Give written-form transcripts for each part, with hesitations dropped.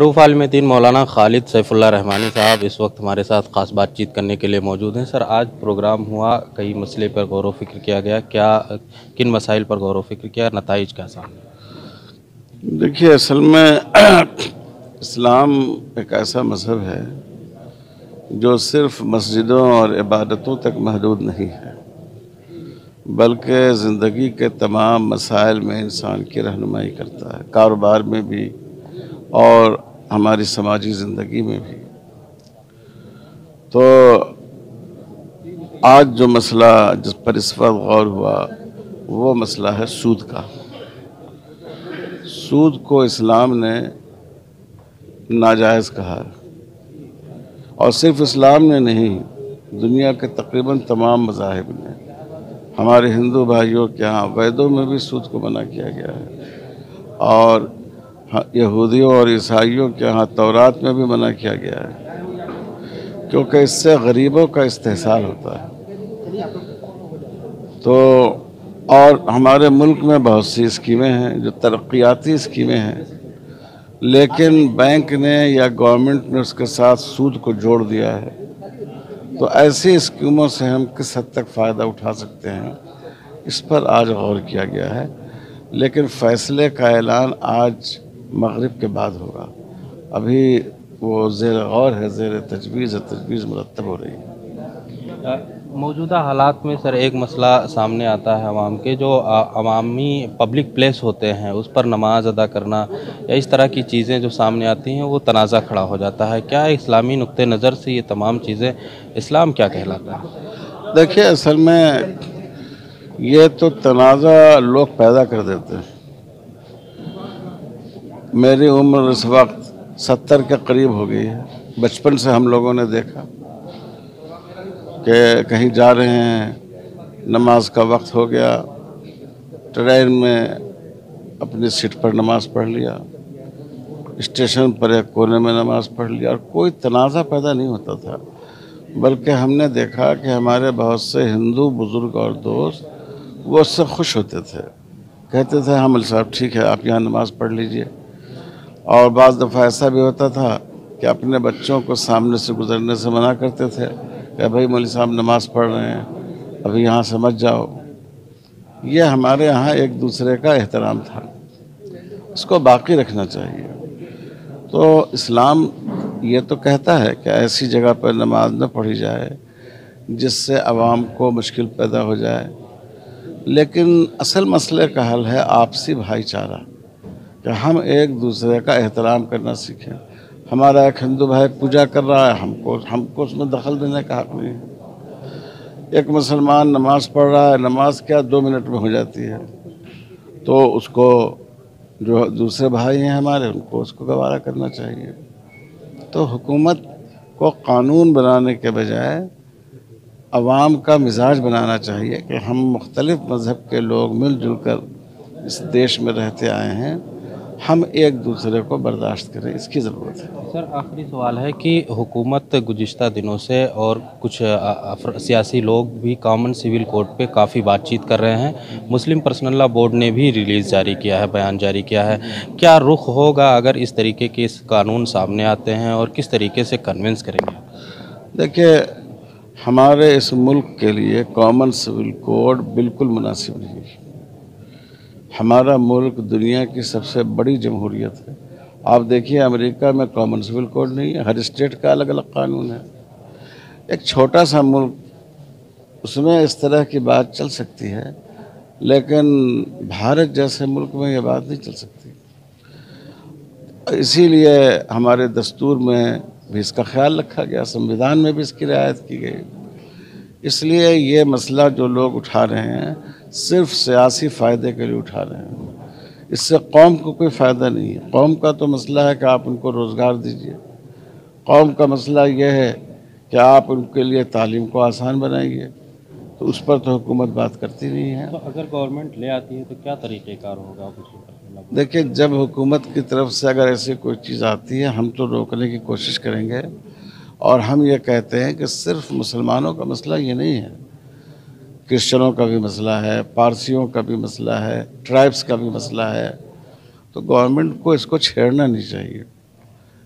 मरूफ आलिम दीन मौलाना खालिद सैफुल्लाह रहमानी साहब इस वक्त हमारे साथ ख़ास बातचीत करने के लिए मौजूद हैं। सर, आज प्रोग्राम हुआ, कई मसले पर गौर व फिक्र किया गया, क्या किन मसाइल पर गौर व फिक्र किया, नताइज क्या सामने? देखिए, असल में इस्लाम एक ऐसा मज़हब है जो सिर्फ मस्जिदों और इबादतों तक महदूद नहीं है, बल्कि ज़िंदगी के तमाम मसाइल में इंसान की रहनुमाई करता है, कारोबार में भी और हमारी समाजी ज़िंदगी में भी। तो आज जो मसला जिस पर इस वक्त गौर हुआ वो मसला है सूद का। सूद को इस्लाम ने नाजायज़ कहा है, और सिर्फ इस्लाम ने नहीं, दुनिया के तकरीबन तमाम मज़ाहिब ने। हमारे हिंदू भाइयों के यहाँ वेदों में भी सूद को मना किया गया है, और यहूदियों और ईसाइयों के यहाँ तौरात में भी मना किया गया है, क्योंकि इससे गरीबों का इस्तेहसाल होता है। तो और हमारे मुल्क में बहुत सी स्कीमें हैं जो तरक्याती स्कीमें हैं, लेकिन बैंक ने या गवर्नमेंट ने उसके साथ सूद को जोड़ दिया है। तो ऐसी स्कीमों से हम किस हद तक फ़ायदा उठा सकते हैं, इस पर आज गौर किया गया है, लेकिन फ़ैसले का ऐलान आज मगरिब के बाद होगा। अभी वो ज़ेर गौर है, ज़ेर तजवीज़ है, तजवीज़ मुरतब हो रही है। मौजूदा हालात में सर एक मसला सामने आता है अवाम के, जो अवामी पब्लिक प्लेस होते हैं उस पर नमाज अदा करना या इस तरह की चीज़ें जो सामने आती हैं वो तनाज़ा खड़ा हो जाता है। क्या इस्लामी नुक्ते नज़र से ये तमाम चीज़ें इस्लाम क्या कहलाता है? देखिए, असल में ये तो तनाज़ा लोग पैदा कर देते हैं। मेरी उम्र इस वक्त 70 के करीब हो गई है। बचपन से हम लोगों ने देखा कि कहीं जा रहे हैं, नमाज का वक्त हो गया, ट्रेन में अपनी सीट पर नमाज पढ़ लिया, स्टेशन पर एक कोने में नमाज पढ़ लिया, और कोई तनाज़ा पैदा नहीं होता था। बल्कि हमने देखा कि हमारे बहुत से हिंदू बुज़ुर्ग और दोस्त वो उससे खुश होते थे, कहते थे हाँ मौलवी साहब ठीक है, आप यहाँ नमाज़ पढ़ लीजिए। और बाज़ दफ़ा ऐसा भी होता था कि अपने बच्चों को सामने से गुज़रने से मना करते थे कि भाई मौलवी साहब नमाज़ पढ़ रहे हैं, अभी यहाँ से मत जाओ। ये हमारे यहाँ एक दूसरे का एहतराम था, इसको बाकी रखना चाहिए। तो इस्लाम ये तो कहता है कि ऐसी जगह पर नमाज न पढ़ी जाए जिससे आवाम को मुश्किल पैदा हो जाए, लेकिन असल मसले का हल है आपसी भाईचारा, कि हम एक दूसरे का एहतराम करना सीखें। हमारा एक हिंदू भाई पूजा कर रहा है, हमको उसमें दखल देने का हक़ नहीं है। एक मुसलमान नमाज़ पढ़ रहा है, नमाज क्या 2 मिनट में हो जाती है, तो उसको जो दूसरे भाई हैं हमारे, उनको उसको गवारा करना चाहिए। तो हुकूमत को कानून बनाने के बजाय अवाम का मिजाज बनाना चाहिए कि हम मुख्तलिफ मज़हब के लोग मिलजुल कर इस देश में रहते आए हैं, हम एक दूसरे को बर्दाश्त करें, इसकी ज़रूरत है। सर, आखिरी सवाल है कि हुकूमत गुज़िश्ता दिनों से और कुछ सियासी लोग भी कॉमन सिविल कोड पे काफ़ी बातचीत कर रहे हैं। मुस्लिम पर्सनल लॉ बोर्ड ने भी रिलीज़ जारी किया है, बयान जारी किया है। क्या रुख होगा अगर इस तरीके के इस कानून सामने आते हैं, और किस तरीके से कन्विंस करेंगे? देखिए, हमारे इस मुल्क के लिए कॉमन सिविल कोड बिल्कुल मुनासिब नहीं है। हमारा मुल्क दुनिया की सबसे बड़ी जमहूरियत है। आप देखिए, अमेरिका में कॉमन सिविल कोड नहीं है, हर स्टेट का अलग अलग कानून है। एक छोटा सा मुल्क, उसमें इस तरह की बात चल सकती है, लेकिन भारत जैसे मुल्क में ये बात नहीं चल सकती। इसीलिए हमारे दस्तूर में भी इसका ख्याल रखा गया, संविधान में भी इसकी रियायत की गई। इसलिए ये मसला जो लोग उठा रहे हैं सिर्फ सियासी फ़ायदे के लिए उठा रहे हैं, इससे कौम को कोई फ़ायदा नहीं है। कौम का तो मसला है कि आप उनको रोज़गार दीजिए, कौम का मसला ये है कि आप उनके लिए तालीम को आसान बनाइए, तो उस पर तो हुकूमत बात करती नहीं है। तो अगर गवर्नमेंट ले आती है तो क्या तरीक़ेकार होगा? देखिए, जब हुकूमत की तरफ से अगर ऐसी कोई चीज़ आती है, हम तो रोकने की कोशिश करेंगे, और हम ये कहते हैं कि सिर्फ मुसलमानों का मसला ये नहीं है, क्रिश्चनों का भी मसला है, पारसियों का भी मसला है, ट्राइब्स का भी मसला है। तो गवर्नमेंट को इसको छेड़ना नहीं चाहिए।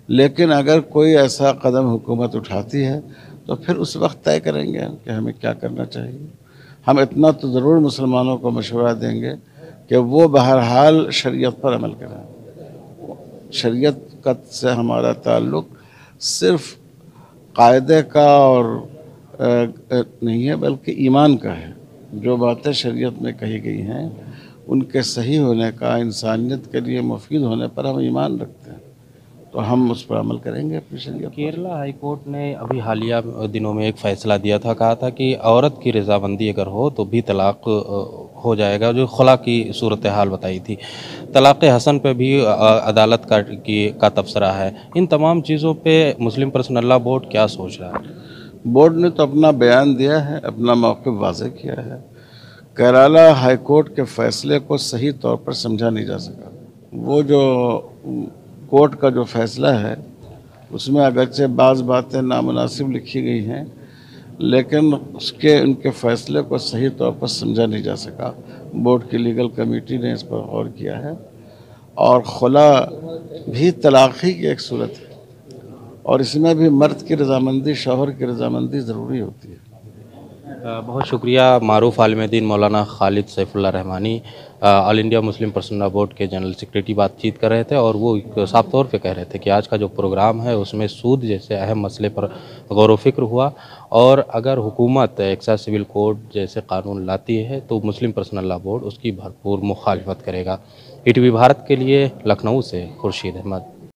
لیکن اگر کوئی ایسا قدم حکومت اٹھاتی ہے تو پھر اس وقت طے کریں گے کہ ہمیں کیا کرنا چاہیے. ہم اتنا تو ضرور مسلمانوں کو مشورہ دیں گے کہ وہ بہرحال شریعت پر عمل کریں. شریعت سے ہمارا تعلق صرف قاعدے کا اور نہیں ہے بلکہ ایمان کا ہے. جو باتیں شریعت میں کہی گئی ہیں ان کے صحیح ہونے کا، انسانیت کے لیے مفید ہونے پر ہم ایمان رکھتے ہیں، تو ہم اس پر عمل کریں گے اپنی شریعت پر. کیرلا ہائی کورٹ نے ابھی حالیہ دنوں میں ایک فیصلہ دیا تھا، کہا تھا کہ عورت کی رضامندی اگر ہو تو بھی طلاق ہو جائے گا، جو خلا کی صورتحال بتائی تھی. طلاق حسن پہ بھی عدالت کا تبصرہ ہے. ان تمام چیزوں پہ مسلم پرسنل لاء بورڈ کیا سوچ رہا ہے؟ بورڈ نے تو اپنا بیان دیا ہے، اپنا موقف واضح کیا ہے. کیرالہ ہائی کورٹ کے فیصلے کو صحیح طور پر سمجھا نہیں جا سکا. وہ جو کورٹ کا جو فیصلہ ہے اس میں اگرچہ بعض باتیں نامناسب لکھی گئی ہیں، لیکن ان کے فیصلے کو صحیح طور پر سمجھا نہیں جا سکا. بورڈ کی لیگل کمیٹی نے اس پر غور کیا ہے، اور خلا بھی طلاق ہی کی ایک صورت ہے، اور اس میں بھی مرد کی رضامندی، شوہر کی رضامندی ضروری ہوتی ہے. بہت شکریہ. معروف عالم دین Maulana Khalid Saifullah Rahmani all India Muslim personal law board کے جنرل سیکریٹری بات چیت کر رہے تھے، اور وہ صاف طور پہ کہہ رہے تھے کہ آج کا جو پروگرام ہے اس میں سود جیسے اہم مسئلے پر غور و فکر ہوا، اور اگر حکومت ایکسائز سول کوڈ جیسے قانون لاتی ہے تو مسلم پرسنل لاء بورڈ اس کی بھرپور مخالفت کرے گا. ETV بھارت کے لیے لکھنؤ سے خورشید احمد.